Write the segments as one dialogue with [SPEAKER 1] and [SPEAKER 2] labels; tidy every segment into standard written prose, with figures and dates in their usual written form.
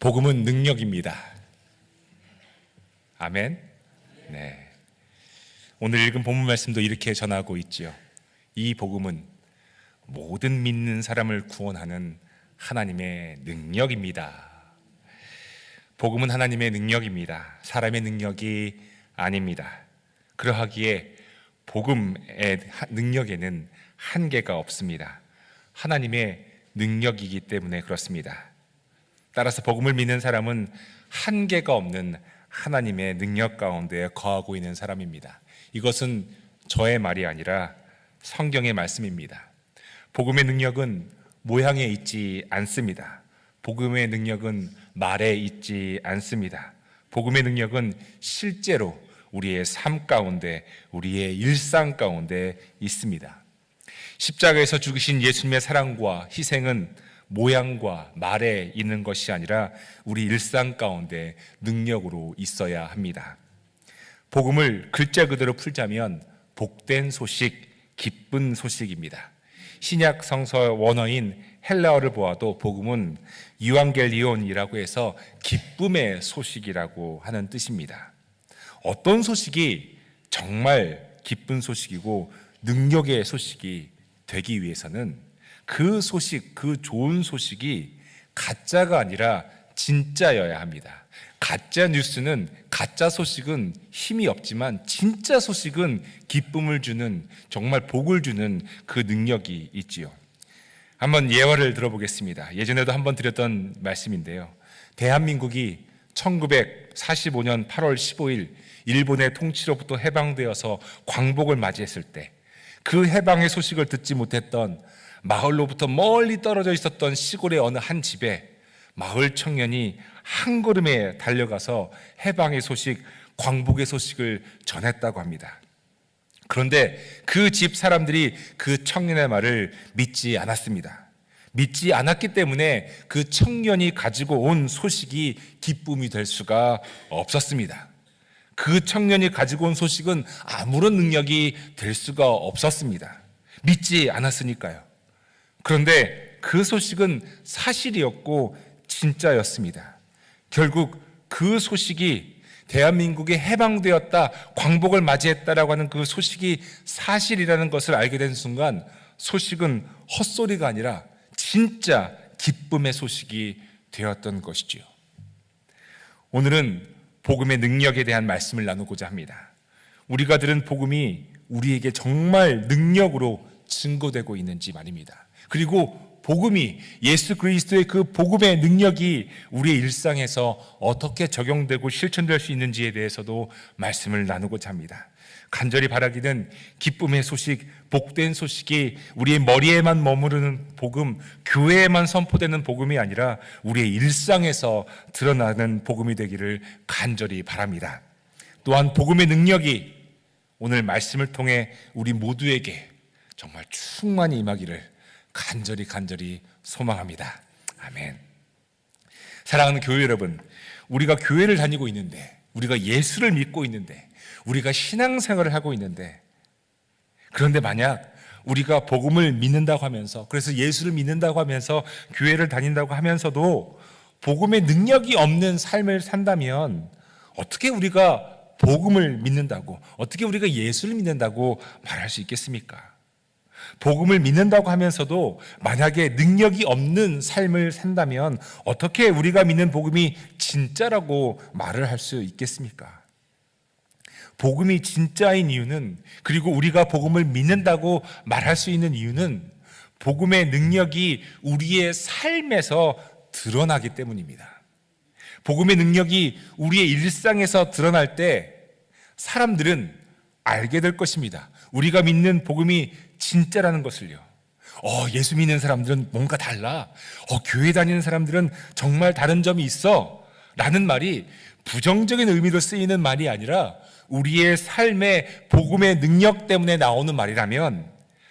[SPEAKER 1] 복음은 능력입니다. 아멘. 네. 오늘 읽은 본문 말씀도 이렇게 전하고 있지요. 이 복음은 모든 믿는 사람을 구원하는 하나님의 능력입니다. 복음은 하나님의 능력입니다. 사람의 능력이 아닙니다. 그러하기에 복음의 능력에는 한계가 없습니다. 하나님의 능력이기 때문에 그렇습니다. 따라서 복음을 믿는 사람은 한계가 없는 하나님의 능력 가운데 거하고 있는 사람입니다. 이것은 저의 말이 아니라 성경의 말씀입니다. 복음의 능력은 모양에 있지 않습니다. 복음의 능력은 말에 있지 않습니다. 복음의 능력은 실제로 우리의 삶 가운데, 우리의 일상 가운데 있습니다. 십자가에서 죽으신 예수님의 사랑과 희생은 모양과 말에 있는 것이 아니라 우리 일상 가운데 능력으로 있어야 합니다. 복음을 글자 그대로 풀자면 복된 소식, 기쁜 소식입니다. 신약 성서 원어인 헬라어를 보아도 복음은 유앙겔리온이라고 해서 기쁨의 소식이라고 하는 뜻입니다. 어떤 소식이 정말 기쁜 소식이고 능력의 소식이 되기 위해서는 그 소식, 그 좋은 소식이 가짜가 아니라 진짜여야 합니다. 가짜 뉴스는, 가짜 소식은 힘이 없지만 진짜 소식은 기쁨을 주는, 정말 복을 주는 그 능력이 있지요. 한번 예화를 들어보겠습니다. 예전에도 한번 드렸던 말씀인데요. 대한민국이 1945년 8월 15일 일본의 통치로부터 해방되어서 광복을 맞이했을 때 그 해방의 소식을 듣지 못했던 마을로부터 멀리 떨어져 있었던 시골의 어느 한 집에 마을 청년이 한 걸음에 달려가서 해방의 소식, 광복의 소식을 전했다고 합니다. 그런데 그 집 사람들이 그 청년의 말을 믿지 않았습니다. 믿지 않았기 때문에 그 청년이 가지고 온 소식이 기쁨이 될 수가 없었습니다. 그 청년이 가지고 온 소식은 아무런 능력이 될 수가 없었습니다. 믿지 않았으니까요. 그런데 그 소식은 사실이었고 진짜였습니다. 결국 그 소식이 대한민국이 해방되었다, 광복을 맞이했다라고 하는 그 소식이 사실이라는 것을 알게 된 순간 소식은 헛소리가 아니라 진짜 기쁨의 소식이 되었던 것이지요. 오늘은 복음의 능력에 대한 말씀을 나누고자 합니다. 우리가 들은 복음이 우리에게 정말 능력으로 증거되고 있는지 말입니다. 그리고 복음이, 예수 그리스도의 그 복음의 능력이 우리의 일상에서 어떻게 적용되고 실천될 수 있는지에 대해서도 말씀을 나누고자 합니다. 간절히 바라기는 기쁨의 소식, 복된 소식이 우리의 머리에만 머무르는 복음, 교회에만 선포되는 복음이 아니라 우리의 일상에서 드러나는 복음이 되기를 간절히 바랍니다. 또한 복음의 능력이 오늘 말씀을 통해 우리 모두에게 정말 충만히 임하기를 간절히 소망합니다. 아멘. 사랑하는 교회 여러분, 우리가 교회를 다니고 있는데, 우리가 예수를 믿고 있는데, 우리가 신앙생활을 하고 있는데, 그런데 만약 우리가 복음을 믿는다고 하면서, 그래서 예수를 믿는다고 하면서 교회를 다닌다고 하면서도 복음의 능력이 없는 삶을 산다면 어떻게 우리가 복음을 믿는다고, 어떻게 우리가 예수를 믿는다고 말할 수 있겠습니까? 복음을 믿는다고 하면서도 만약에 능력이 없는 삶을 산다면 어떻게 우리가 믿는 복음이 진짜라고 말을 할 수 있겠습니까? 복음이 진짜인 이유는, 그리고 우리가 복음을 믿는다고 말할 수 있는 이유는 복음의 능력이 우리의 삶에서 드러나기 때문입니다. 복음의 능력이 우리의 일상에서 드러날 때 사람들은 알게 될 것입니다. 우리가 믿는 복음이 진짜라는 것을요. 예수 믿는 사람들은 뭔가 달라. 교회 다니는 사람들은 정말 다른 점이 있어. 라는 말이 부정적인 의미로 쓰이는 말이 아니라 우리의 삶의 복음의 능력 때문에 나오는 말이라면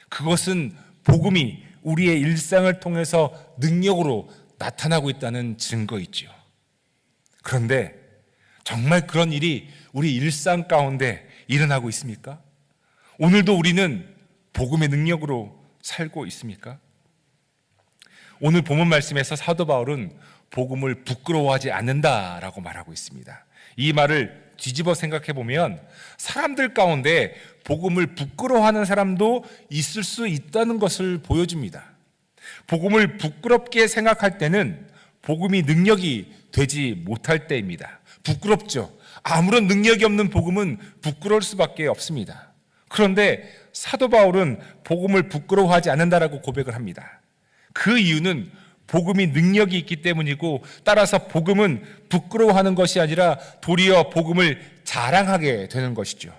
[SPEAKER 1] 그것은 복음이 우리의 일상을 통해서 능력으로 나타나고 있다는 증거이지요. 그런데 정말 그런 일이 우리 일상 가운데 일어나고 있습니까? 오늘도 우리는 복음의 능력으로 살고 있습니까? 오늘 본문 말씀에서 사도 바울은 복음을 부끄러워하지 않는다라고 말하고 있습니다. 이 말을 뒤집어 생각해 보면 사람들 가운데 복음을 부끄러워하는 사람도 있을 수 있다는 것을 보여줍니다. 복음을 부끄럽게 생각할 때는 복음이 능력이 되지 못할 때입니다. 부끄럽죠. 아무런 능력이 없는 복음은 부끄러울 수밖에 없습니다. 그런데 사도 바울은 복음을 부끄러워하지 않는다라고 고백을 합니다. 그 이유는 복음이 능력이 있기 때문이고, 따라서 복음은 부끄러워하는 것이 아니라 도리어 복음을 자랑하게 되는 것이죠.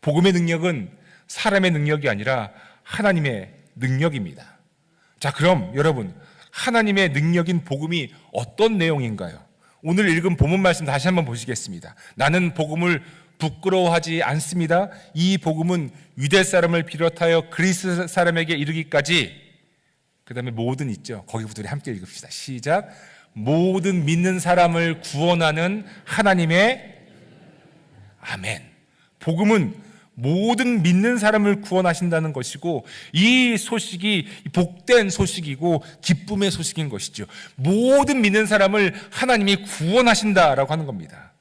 [SPEAKER 1] 복음의 능력은 사람의 능력이 아니라 하나님의 능력입니다. 자, 그럼 여러분, 하나님의 능력인 복음이 어떤 내용인가요? 오늘 읽은 본문 말씀 다시 한번 보시겠습니다. 나는 복음을 부끄러워하지 않습니다. 이 복음은 유대 사람을 비롯하여 그리스 사람에게 이르기까지, 그 다음에 모든 있죠. 거기부터 우리 함께 읽읍시다. 시작. 모든 믿는 사람을 구원하는 하나님의 아멘. 복음은 모든 믿는 사람을 구원하신다는 것이고, 이 소식이 복된 소식이고 기쁨의 소식인 것이죠. 모든 믿는 사람을 하나님이 구원하신다라고 하는 겁니다.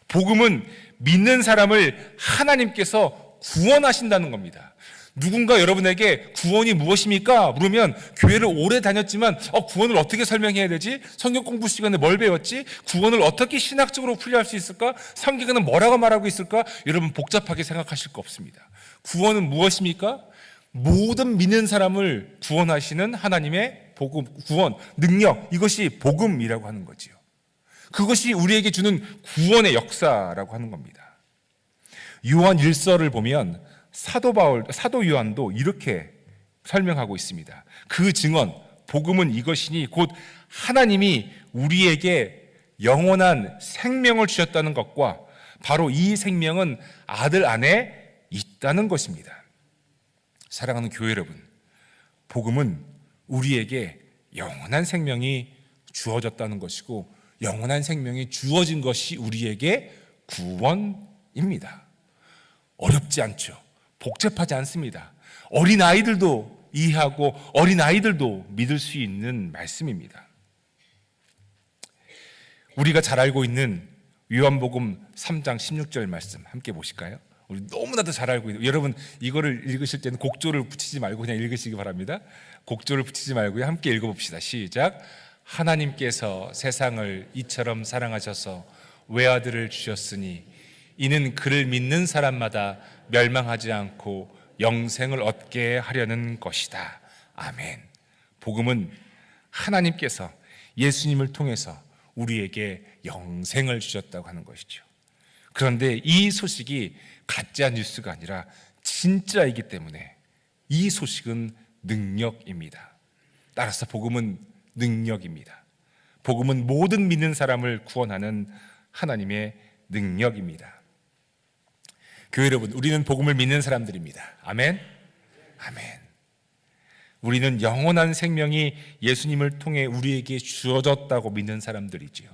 [SPEAKER 1] 복음은 믿는 사람을 하나님께서 구원하신다는 겁니다. 누군가 여러분에게 구원이 무엇입니까? 물으면 교회를 오래 다녔지만 구원을 어떻게 설명해야 되지? 성경 공부 시간에 뭘 배웠지? 구원을 어떻게 신학적으로 풀이할 수 있을까? 성경에는 뭐라고 말하고 있을까? 여러분 복잡하게 생각하실 거 없습니다. 구원은 무엇입니까? 모든 믿는 사람을 구원하시는 하나님의 복음, 구원, 능력, 이것이 복음이라고 하는 거지요. 그것이 우리에게 주는 구원의 역사라고 하는 겁니다. 요한 1서를 보면 사도 요한도 이렇게 설명하고 있습니다. 그 증언, 복음은 이것이니 곧 하나님이 우리에게 영원한 생명을 주셨다는 것과 바로 이 생명은 아들 안에 있다는 것입니다. 사랑하는 교회 여러분, 복음은 우리에게 영원한 생명이 주어졌다는 것이고, 영원한 생명이 주어진 것이 우리에게 구원입니다. 어렵지 않죠. 복잡하지 않습니다. 어린아이들도 이해하고 어린아이들도 믿을 수 있는 말씀입니다. 우리가 잘 알고 있는 요한복음 3장 16절 말씀 함께 보실까요? 우리 너무나도 잘 알고 있는, 여러분 이거를 읽으실 때는 곡조를 붙이지 말고 그냥 읽으시기 바랍니다. 곡조를 붙이지 말고요. 함께 읽어봅시다. 시작. 하나님께서 세상을 이처럼 사랑하셔서 외아들을 주셨으니 이는 그를 믿는 사람마다 멸망하지 않고 영생을 얻게 하려는 것이다. 아멘. 복음은 하나님께서 예수님을 통해서 우리에게 영생을 주셨다고 하는 것이죠. 그런데 이 소식이 가짜 뉴스가 아니라 진짜이기 때문에 이 소식은 능력입니다. 따라서 복음은 능력입니다. 복음은 모든 믿는 사람을 구원하는 하나님의 능력입니다. 교회 여러분, 우리는 복음을 믿는 사람들입니다. 아멘. 아멘. 우리는 영원한 생명이 예수님을 통해 우리에게 주어졌다고 믿는 사람들이지요.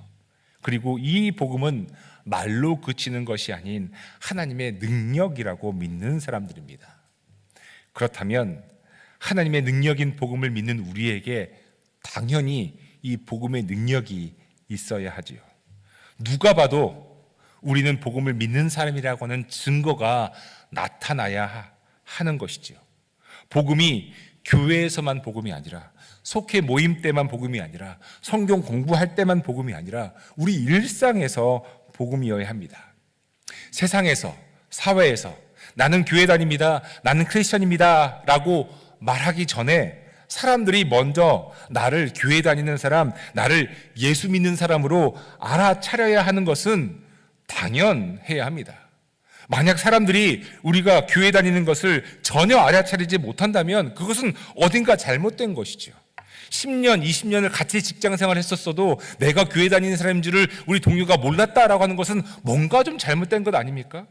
[SPEAKER 1] 그리고 이 복음은 말로 그치는 것이 아닌 하나님의 능력이라고 믿는 사람들입니다. 그렇다면 하나님의 능력인 복음을 믿는 우리에게 당연히 이 복음의 능력이 있어야 하지요. 누가 봐도 우리는 복음을 믿는 사람이라고 하는 증거가 나타나야 하는 것이지요. 복음이 교회에서만 복음이 아니라, 속회 모임 때만 복음이 아니라, 성경 공부할 때만 복음이 아니라 우리 일상에서 복음이어야 합니다. 세상에서, 사회에서 나는 교회 다닙니다, 나는 크리스천입니다 라고 말하기 전에 사람들이 먼저 나를 교회 다니는 사람, 나를 예수 믿는 사람으로 알아차려야 하는 것은 당연해야 합니다. 만약 사람들이 우리가 교회 다니는 것을 전혀 알아차리지 못한다면 그것은 어딘가 잘못된 것이죠. 10년, 20년을 같이 직장생활을 했었어도 내가 교회 다니는 사람인 줄을 우리 동료가 몰랐다라고 하는 것은 뭔가 좀 잘못된 것 아닙니까?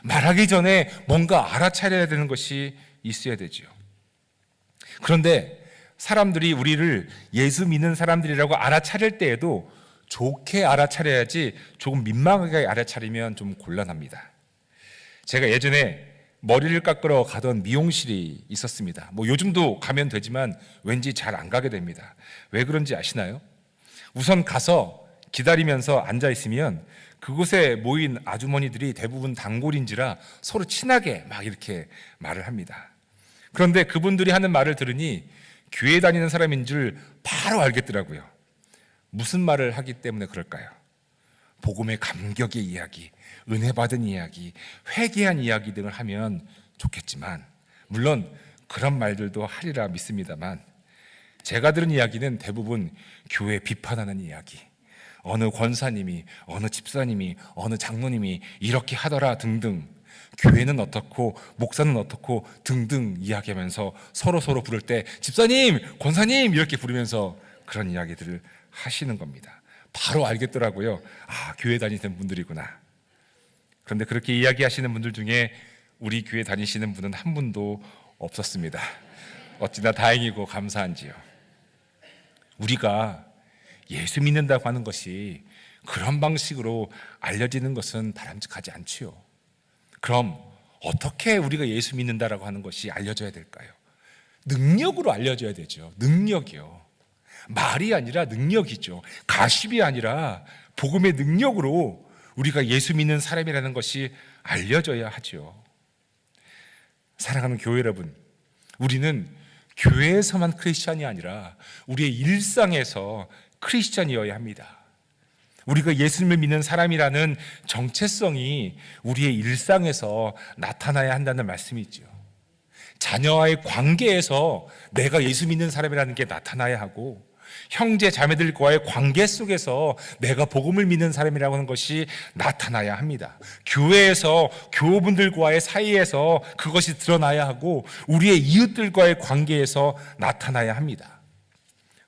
[SPEAKER 1] 말하기 전에 뭔가 알아차려야 되는 것이 있어야 되지요. 그런데 사람들이 우리를 예수 믿는 사람들이라고 알아차릴 때에도 좋게 알아차려야지 조금 민망하게 알아차리면 좀 곤란합니다. 제가 예전에 머리를 깎으러 가던 미용실이 있었습니다. 뭐 요즘도 가면 되지만 왠지 잘 안 가게 됩니다. 왜 그런지 아시나요? 우선 가서 기다리면서 앉아 있으면 그곳에 모인 아주머니들이 대부분 단골인지라 서로 친하게 막 이렇게 말을 합니다. 그런데 그분들이 하는 말을 들으니 교회 다니는 사람인 줄 바로 알겠더라고요. 무슨 말을 하기 때문에 그럴까요? 복음의 감격의 이야기, 은혜 받은 이야기, 회개한 이야기 등을 하면 좋겠지만, 물론 그런 말들도 하리라 믿습니다만, 제가 들은 이야기는 대부분 교회 비판하는 이야기, 어느 권사님이, 어느 집사님이, 어느 장로님이 이렇게 하더라 등등, 교회는 어떻고 목사는 어떻고 등등 이야기하면서 서로 부를 때 집사님, 권사님 이렇게 부르면서 그런 이야기들을 하시는 겁니다. 바로 알겠더라고요. 아, 교회 다니시는 분들이구나. 그런데 그렇게 이야기하시는 분들 중에 우리 교회 다니시는 분은 한 분도 없었습니다. 어찌나 다행이고 감사한지요. 우리가 예수 믿는다고 하는 것이 그런 방식으로 알려지는 것은 바람직하지 않지요. 그럼 어떻게 우리가 예수 믿는다라고 하는 것이 알려져야 될까요? 능력으로 알려져야 되죠. 능력이요. 말이 아니라 능력이죠. 가십이 아니라 복음의 능력으로 우리가 예수 믿는 사람이라는 것이 알려져야 하죠. 사랑하는 교회 여러분, 우리는 교회에서만 크리스찬이 아니라 우리의 일상에서 크리스찬이어야 합니다. 우리가 예수님을 믿는 사람이라는 정체성이 우리의 일상에서 나타나야 한다는 말씀이죠. 자녀와의 관계에서 내가 예수 믿는 사람이라는 게 나타나야 하고, 형제 자매들과의 관계 속에서 내가 복음을 믿는 사람이라고 하는 것이 나타나야 합니다. 교회에서 교우분들과의 사이에서 그것이 드러나야 하고, 우리의 이웃들과의 관계에서 나타나야 합니다.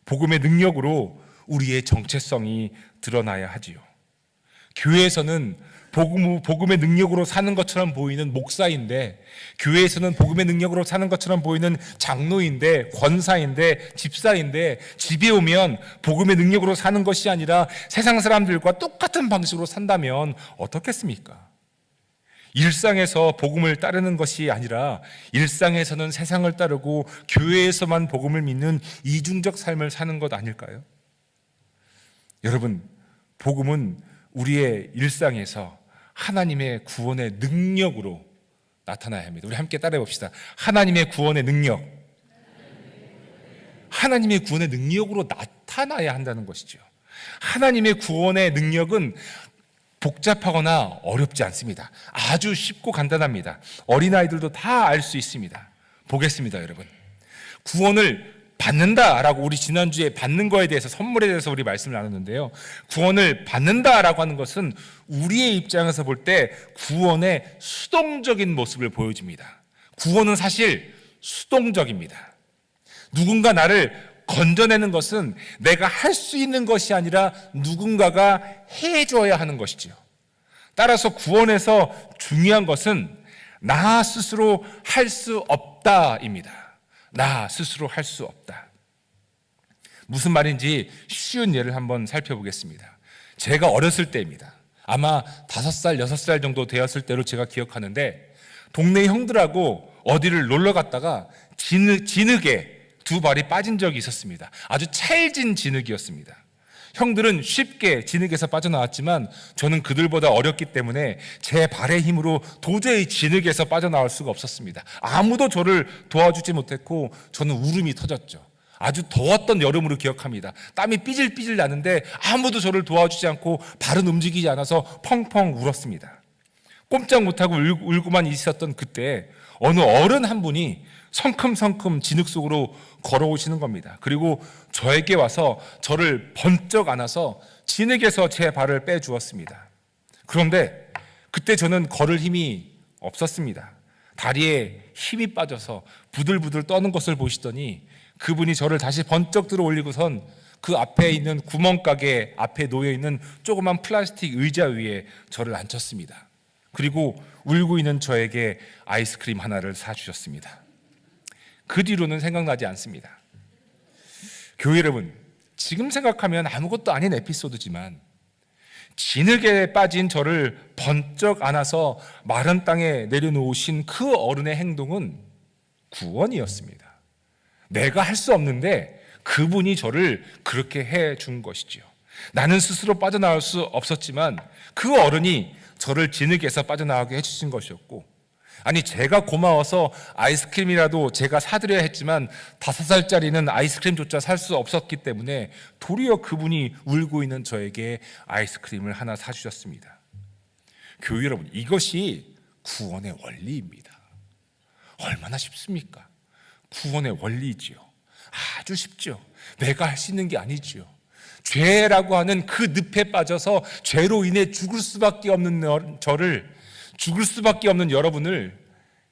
[SPEAKER 1] 복음의 능력으로 우리의 정체성이 드러나야 하지요. 교회에서는 복음의 능력으로 사는 것처럼 보이는 목사인데, 교회에서는 복음의 능력으로 사는 것처럼 보이는 장로인데, 권사인데, 집사인데, 집에 오면 복음의 능력으로 사는 것이 아니라 세상 사람들과 똑같은 방식으로 산다면 어떻겠습니까? 일상에서 복음을 따르는 것이 아니라 일상에서는 세상을 따르고 교회에서만 복음을 믿는 이중적 삶을 사는 것 아닐까요? 여러분, 복음은 우리의 일상에서 하나님의 구원의 능력으로 나타나야 합니다. 우리 함께 따라해 봅시다. 하나님의 구원의 능력. 하나님의 구원의 능력으로 나타나야 한다는 것이죠. 하나님의 구원의 능력은 복잡하거나 어렵지 않습니다. 아주 쉽고 간단합니다. 어린아이들도 다 알 수 있습니다. 보겠습니다, 여러분. 구원을 받는다라고, 우리 지난주에 받는 거에 대해서, 선물에 대해서 우리 말씀을 나눴는데요. 구원을 받는다라고 하는 것은 우리의 입장에서 볼 때 구원의 수동적인 모습을 보여줍니다. 구원은 사실 수동적입니다. 누군가 나를 건져내는 것은 내가 할 수 있는 것이 아니라 누군가가 해줘야 하는 것이지요. 따라서 구원에서 중요한 것은 나 스스로 할 수 없다입니다. 나 스스로 할 수 없다. 무슨 말인지 쉬운 예를 한번 살펴보겠습니다. 제가 어렸을 때입니다. 아마 5살, 6살 정도 되었을 때로 제가 기억하는데, 동네 형들하고 어디를 놀러 갔다가 진흙에 두 발이 빠진 적이 있었습니다. 아주 찰진 진흙이었습니다. 형들은 쉽게 진흙에서 빠져나왔지만 저는 그들보다 어렸기 때문에 제 발의 힘으로 도저히 진흙에서 빠져나올 수가 없었습니다. 아무도 저를 도와주지 못했고 저는 울음이 터졌죠. 아주 더웠던 여름으로 기억합니다. 땀이 삐질삐질 나는데 아무도 저를 도와주지 않고 발은 움직이지 않아서 펑펑 울었습니다. 꼼짝 못하고 울고만 있었던 그때 어느 어른 한 분이 성큼성큼 진흙 속으로 걸어오시는 겁니다. 그리고 저에게 와서 저를 번쩍 안아서 진흙에서 제 발을 빼주었습니다. 그런데 그때 저는 걸을 힘이 없었습니다. 다리에 힘이 빠져서 부들부들 떠는 것을 보시더니 그분이 저를 다시 번쩍 들어 올리고선 그 앞에 있는 구멍가게 앞에 놓여있는 조그만 플라스틱 의자 위에 저를 앉혔습니다. 그리고 울고 있는 저에게 아이스크림 하나를 사주셨습니다. 그 뒤로는 생각나지 않습니다. 교회 여러분, 지금 생각하면 아무것도 아닌 에피소드지만 진흙에 빠진 저를 번쩍 안아서 마른 땅에 내려놓으신 그 어른의 행동은 구원이었습니다. 내가 할 수 없는데 그분이 저를 그렇게 해준 것이지요. 나는 스스로 빠져나올 수 없었지만 그 어른이 저를 진흙에서 빠져나오게 해주신 것이었고, 아니 제가 고마워서 아이스크림이라도 제가 사드려야 했지만 5살짜리는 아이스크림조차 살 수 없었기 때문에 도리어 그분이 울고 있는 저에게 아이스크림을 하나 사주셨습니다. 교회 여러분, 이것이 구원의 원리입니다. 얼마나 쉽습니까? 구원의 원리지요. 아주 쉽죠. 내가 할 수 있는 게 아니지요. 죄라고 하는 그 늪에 빠져서 죄로 인해 죽을 수밖에 없는 저를, 죽을 수밖에 없는 여러분을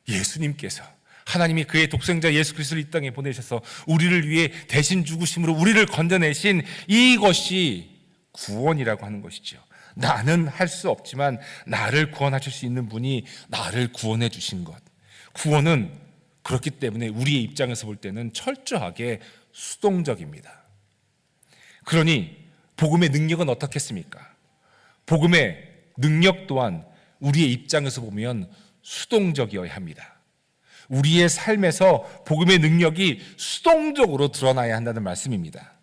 [SPEAKER 1] 예수님께서, 하나님이 그의 독생자 예수 그리스도를 이 땅에 보내셔서 우리를 위해 대신 죽으심으로 우리를 건져내신 이것이 구원이라고 하는 것이죠. 나는 할 수 없지만 나를 구원하실 수 있는 분이 나를 구원해 주신 것. 구원은 그렇기 때문에 우리의 입장에서 볼 때는 철저하게 수동적입니다. 그러니 복음의 능력은 어떻겠습니까? 복음의 능력 또한 우리의 입장에서 보면 수동적이어야 합니다. 우리의 삶에서 복음의 능력이 수동적으로 드러나야 한다는 말씀입니다.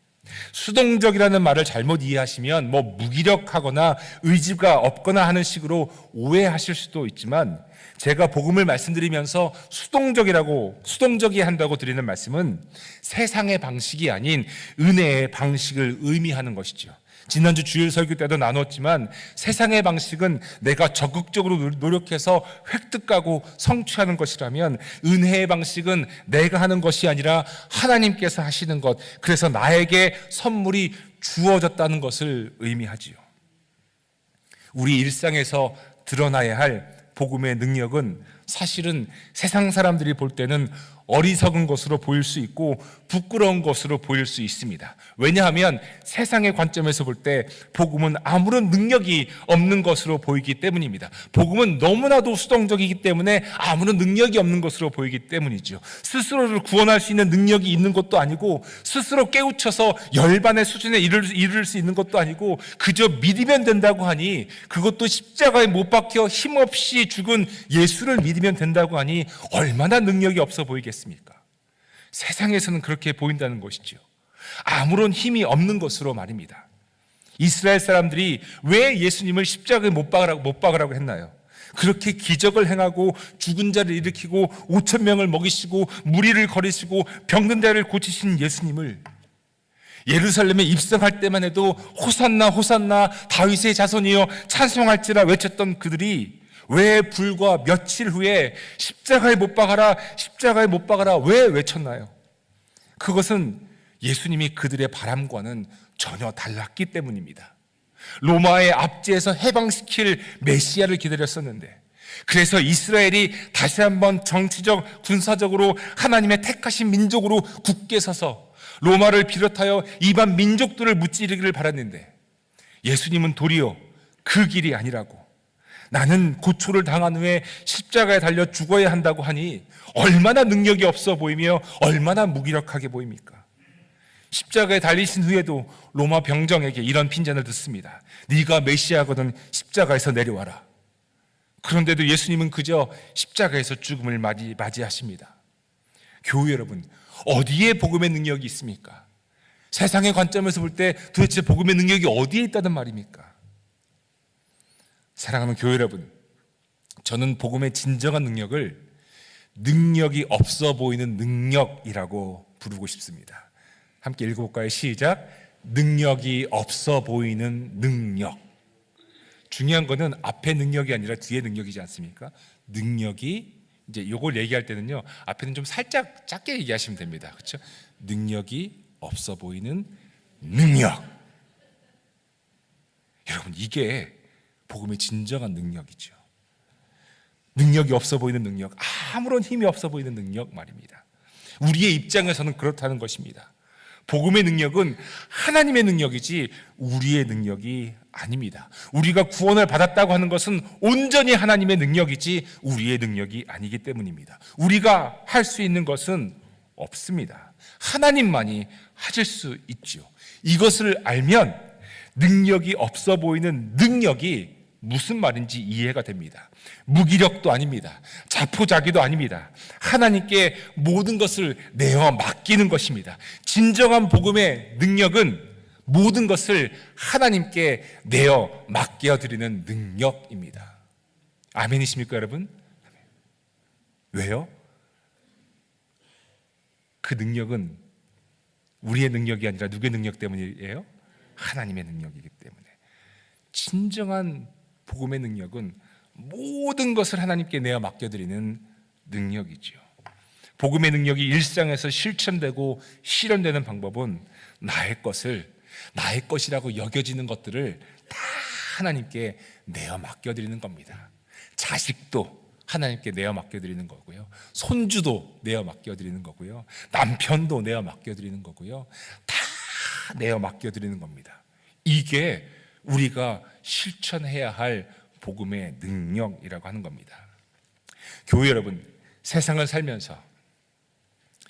[SPEAKER 1] 수동적이라는 말을 잘못 이해하시면 무기력하거나 의지가 없거나 하는 식으로 오해하실 수도 있지만, 제가 복음을 말씀드리면서 수동적이 한다고 드리는 말씀은 세상의 방식이 아닌 은혜의 방식을 의미하는 것이죠. 지난주 주일 설교 때도 나눴지만 세상의 방식은 내가 적극적으로 노력해서 획득하고 성취하는 것이라면, 은혜의 방식은 내가 하는 것이 아니라 하나님께서 하시는 것, 그래서 나에게 선물이 주어졌다는 것을 의미하지요. 우리 일상에서 드러나야 할 복음의 능력은 사실은 세상 사람들이 볼 때는 어리석은 것으로 보일 수 있고 부끄러운 것으로 보일 수 있습니다. 왜냐하면 세상의 관점에서 볼 때 복음은 아무런 능력이 없는 것으로 보이기 때문입니다. 복음은 너무나도 수동적이기 때문에 아무런 능력이 없는 것으로 보이기 때문이죠. 스스로를 구원할 수 있는 능력이 있는 것도 아니고, 스스로 깨우쳐서 열반의 수준에 이를 수 있는 것도 아니고, 그저 믿으면 된다고 하니, 그것도 십자가에 못 박혀 힘없이 죽은 예수를 믿으면 된다고 하니 얼마나 능력이 없어 보이겠습니까? 세상에서는 그렇게 보인다는 것이죠. 아무런 힘이 없는 것으로 말입니다. 이스라엘 사람들이 왜 예수님을 십자가에 못 박으라고 했나요? 그렇게 기적을 행하고 죽은 자를 일으키고 5,000명을 먹이시고 무리를 거리시고 병든 자를 고치신 예수님을 예루살렘에 입성할 때만 해도 호산나 호산나 다윗의 자손이여 찬송할지라 외쳤던 그들이 왜 불과 며칠 후에 십자가에 못 박아라, 십자가에 못 박아라 왜 외쳤나요? 그것은 예수님이 그들의 바람과는 전혀 달랐기 때문입니다. 로마의 압제에서 해방시킬 메시아를 기다렸었는데, 그래서 이스라엘이 다시 한번 정치적, 군사적으로 하나님의 택하신 민족으로 굳게 서서 로마를 비롯하여 이방 민족들을 무찌르기를 바랐는데, 예수님은 도리어 그 길이 아니라고, 나는 고초를 당한 후에 십자가에 달려 죽어야 한다고 하니 얼마나 능력이 없어 보이며 얼마나 무기력하게 보입니까? 십자가에 달리신 후에도 로마 병정에게 이런 핀잔을 듣습니다. 네가 메시아거든 십자가에서 내려와라. 그런데도 예수님은 그저 십자가에서 죽음을 맞이하십니다. 교회 여러분, 어디에 복음의 능력이 있습니까? 세상의 관점에서 볼 때 도대체 복음의 능력이 어디에 있다는 말입니까? 사랑하는 교회 여러분, 저는 복음의 진정한 능력을 능력이 없어 보이는 능력이라고 부르고 싶습니다. 함께 읽어볼까요? 시작. 능력이 없어 보이는 능력. 중요한 거는 앞에 능력이 아니라 뒤에 능력이지 않습니까? 능력이, 이제 이걸 얘기할 때는요, 앞에는 좀 살짝 작게 얘기하시면 됩니다. 그렇죠? 능력이 없어 보이는 능력. 여러분, 이게 복음의 진정한 능력이죠. 능력이 없어 보이는 능력, 아무런 힘이 없어 보이는 능력 말입니다. 우리의 입장에서는 그렇다는 것입니다. 복음의 능력은 하나님의 능력이지 우리의 능력이 아닙니다. 우리가 구원을 받았다고 하는 것은 온전히 하나님의 능력이지 우리의 능력이 아니기 때문입니다. 우리가 할 수 있는 것은 없습니다. 하나님만이 하실 수 있죠. 이것을 알면 능력이 없어 보이는 능력이 무슨 말인지 이해가 됩니다. 무기력도 아닙니다. 자포자기도 아닙니다. 하나님께 모든 것을 내어 맡기는 것입니다. 진정한 복음의 능력은 모든 것을 하나님께 내어 맡겨드리는 능력입니다. 아멘이십니까, 여러분? 왜요? 그 능력은 우리의 능력이 아니라 누구의 능력 때문이에요? 하나님의 능력이기 때문에. 진정한 복음의 능력은 모든 것을 하나님께 내어 맡겨드리는 능력이죠. 복음의 능력이 일상에서 실천되고 실현되는 방법은 나의 것이라고 여겨지는 것들을 다 하나님께 내어 맡겨드리는 겁니다. 자식도 하나님께 내어 맡겨드리는 거고요. 손주도 내어 맡겨드리는 거고요. 남편도 내어 맡겨드리는 거고요. 다 내어 맡겨드리는 겁니다. 이게 우리가 실천해야 할 복음의 능력이라고 하는 겁니다. 교회 여러분, 세상을 살면서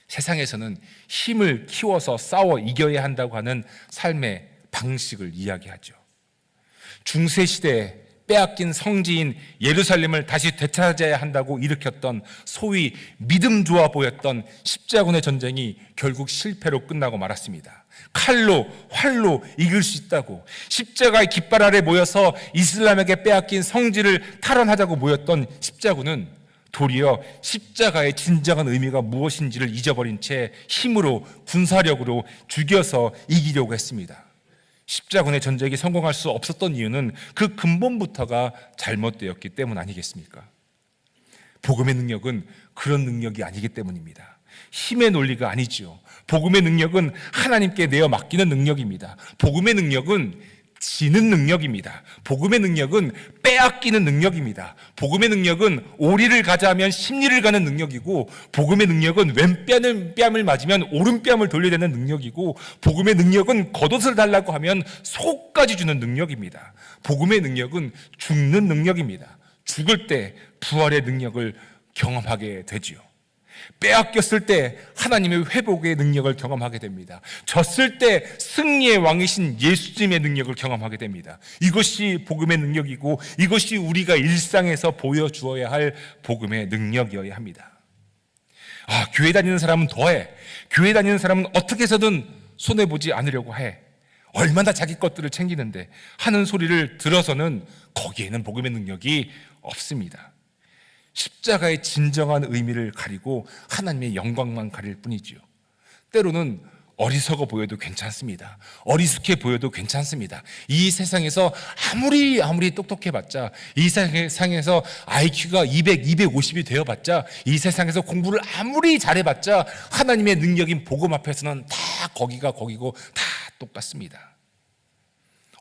[SPEAKER 1] 세상에서는 힘을 키워서 싸워 이겨야 한다고 하는 삶의 방식을 이야기하죠. 중세시대에 빼앗긴 성지인 예루살렘을 다시 되찾아야 한다고 일으켰던 소위 믿음 좋아 보였던 십자군의 전쟁이 결국 실패로 끝나고 말았습니다. 칼로 활로 이길 수 있다고, 십자가의 깃발 아래 모여서 이슬람에게 빼앗긴 성지를 탈환하자고 모였던 십자군은 도리어 십자가의 진정한 의미가 무엇인지를 잊어버린 채 힘으로, 군사력으로 죽여서 이기려고 했습니다. 십자군의 전쟁이 성공할 수 없었던 이유는 그 근본부터가 잘못되었기 때문 아니겠습니까? 복음의 능력은 그런 능력이 아니기 때문입니다. 힘의 논리가 아니죠. 복음의 능력은 하나님께 내어 맡기는 능력입니다. 복음의 능력은 지는 능력입니다. 복음의 능력은 빼앗기는 능력입니다. 복음의 능력은 오리를 가자 하면 십리를 가는 능력이고, 복음의 능력은 왼뺨을 맞으면 오른뺨을 돌려야 되는 능력이고, 복음의 능력은 겉옷을 달라고 하면 속까지 주는 능력입니다. 복음의 능력은 죽는 능력입니다. 죽을 때 부활의 능력을 경험하게 되지요. 빼앗겼을 때 하나님의 회복의 능력을 경험하게 됩니다. 졌을 때 승리의 왕이신 예수님의 능력을 경험하게 됩니다. 이것이 복음의 능력이고, 이것이 우리가 일상에서 보여주어야 할 복음의 능력이어야 합니다. 교회 다니는 사람은 더해. 교회 다니는 사람은 어떻게 해서든 손해보지 않으려고 해. 얼마나 자기 것들을 챙기는데 하는 소리를 들어서는 거기에는 복음의 능력이 없습니다. 십자가의 진정한 의미를 가리고 하나님의 영광만 가릴 뿐이지요. 때로는 어리석어 보여도 괜찮습니다. 어리숙해 보여도 괜찮습니다. 이 세상에서 아무리 똑똑해봤자, 이 세상에서 IQ가 200, 250이 되어봤자, 이 세상에서 공부를 아무리 잘해봤자 하나님의 능력인 복음 앞에서는 다 거기고 다 똑같습니다.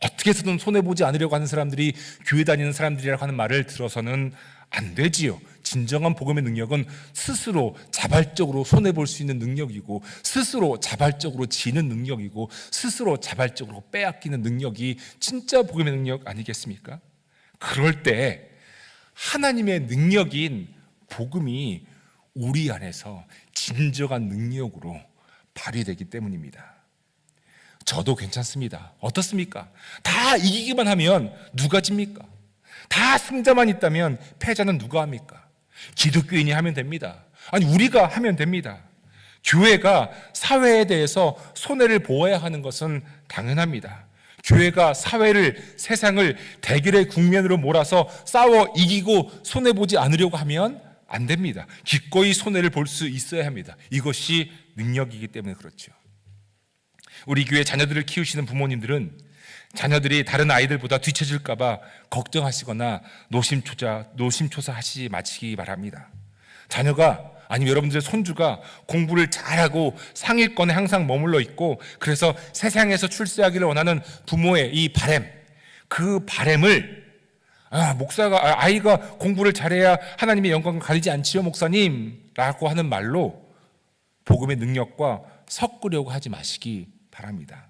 [SPEAKER 1] 어떻게 해서든 손해보지 않으려고 하는 사람들이 교회 다니는 사람들이라고 하는 말을 들어서는 안 되지요. 진정한 복음의 능력은 스스로 자발적으로 손해볼 수 있는 능력이고, 스스로 자발적으로 지는 능력이고, 스스로 자발적으로 빼앗기는 능력이 진짜 복음의 능력 아니겠습니까? 그럴 때 하나님의 능력인 복음이 우리 안에서 진정한 능력으로 발휘되기 때문입니다. 저도 괜찮습니다. 어떻습니까? 다 이기기만 하면 누가 집니까? 다 승자만 있다면 패자는 누가 합니까? 기독교인이 하면 됩니다. 아니, 우리가 하면 됩니다. 교회가 사회에 대해서 손해를 보아야 하는 것은 당연합니다. 교회가 세상을 대결의 국면으로 몰아서 싸워 이기고 손해보지 않으려고 하면 안 됩니다. 기꺼이 손해를 볼 수 있어야 합니다. 이것이 능력이기 때문에 그렇죠. 우리 교회 자녀들을 키우시는 부모님들은 자녀들이 다른 아이들보다 뒤처질까 봐 걱정하시거나 노심초사하시지 마시기 바랍니다. 자녀가, 아니면 여러분들의 손주가 공부를 잘하고 상위권에 항상 머물러 있고, 그래서 세상에서 출세하기를 원하는 부모의 이 바람, 그 바람을 아이가 공부를 잘해야 하나님의 영광을 가리지 않지요 목사님 라고 하는 말로 복음의 능력과 섞으려고 하지 마시기 바랍니다.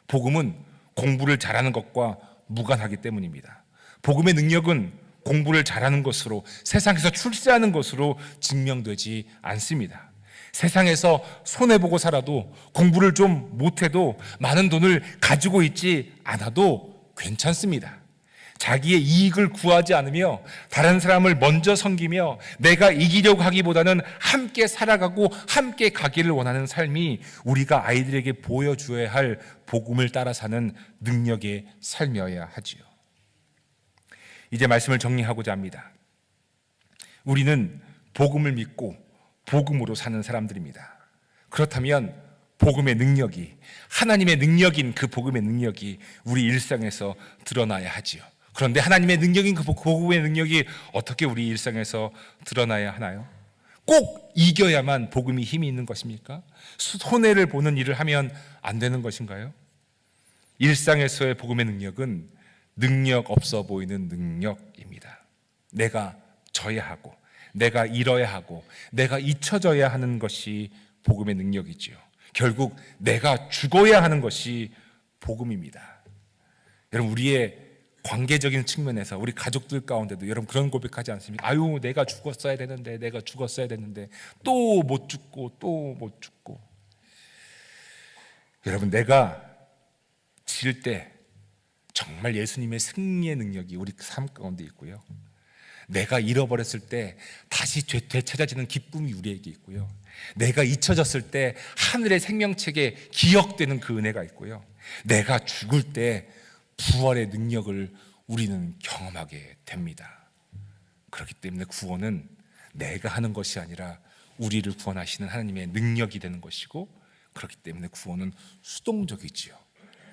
[SPEAKER 1] 복음은 공부를 잘하는 것과 무관하기 때문입니다. 복음의 능력은 공부를 잘하는 것으로, 세상에서 출세하는 것으로 증명되지 않습니다. 세상에서 손해보고 살아도, 공부를 좀 못해도, 많은 돈을 가지고 있지 않아도 괜찮습니다. 자기의 이익을 구하지 않으며 다른 사람을 먼저 섬기며 내가 이기려고 하기보다는 함께 살아가고 함께 가기를 원하는 삶이 우리가 아이들에게 보여주어야 할 복음을 따라 사는 능력의 삶이어야 하지요. 이제 말씀을 정리하고자 합니다. 우리는 복음을 믿고 복음으로 사는 사람들입니다. 그렇다면 복음의 능력이, 하나님의 능력인 그 복음의 능력이 우리 일상에서 드러나야 하지요. 그런데 하나님의 능력인 그 복음의 능력이 어떻게 우리 일상에서 드러나야 하나요? 꼭 이겨야만 복음이 힘이 있는 것입니까? 손해를 보는 일을 하면 안 되는 것인가요? 일상에서의 복음의 능력은 능력 없어 보이는 능력입니다. 내가 져야 하고, 내가 잃어야 하고, 내가 잊혀져야 하는 것이 복음의 능력이지요. 결국 내가 죽어야 하는 것이 복음입니다. 여러분, 우리의 관계적인 측면에서 우리 가족들 가운데도 여러분 그런 고백하지 않습니까? 아유, 내가 죽었어야 되는데, 내가 죽었어야 되는데, 또 못 죽고 또 못 죽고. 여러분, 내가 질 때 정말 예수님의 승리의 능력이 우리 삶 가운데 있고요, 내가 잃어버렸을 때 다시 되찾아지는 기쁨이 우리에게 있고요, 내가 잊혀졌을 때 하늘의 생명책에 기억되는 그 은혜가 있고요, 내가 죽을 때 부활의 능력을 우리는 경험하게 됩니다. 그렇기 때문에 구원은 내가 하는 것이 아니라 우리를 구원하시는 하나님의 능력이 되는 것이고, 그렇기 때문에 구원은 수동적이지요.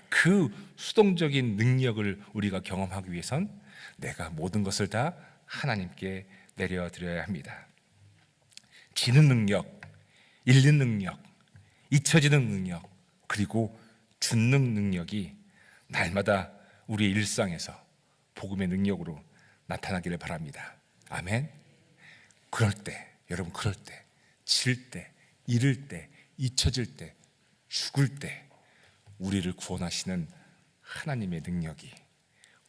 [SPEAKER 1] 그 수동적인 능력을 우리가 경험하기 위해선 내가 모든 것을 다 하나님께 내려드려야 합니다. 지는 능력, 잃는 능력, 잊혀지는 능력, 그리고 죽는 능력이 날마다 우리의 일상에서 복음의 능력으로 나타나기를 바랍니다. 아멘. 그럴 때, 여러분, 그럴 때, 질 때, 잃을 때, 잊혀질 때, 죽을 때 우리를 구원하시는 하나님의 능력이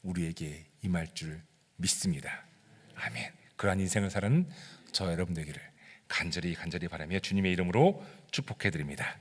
[SPEAKER 1] 우리에게 임할 줄 믿습니다. 아멘. 그러한 인생을 사는 저 여러분 되기를 간절히 바라며 주님의 이름으로 축복해 드립니다.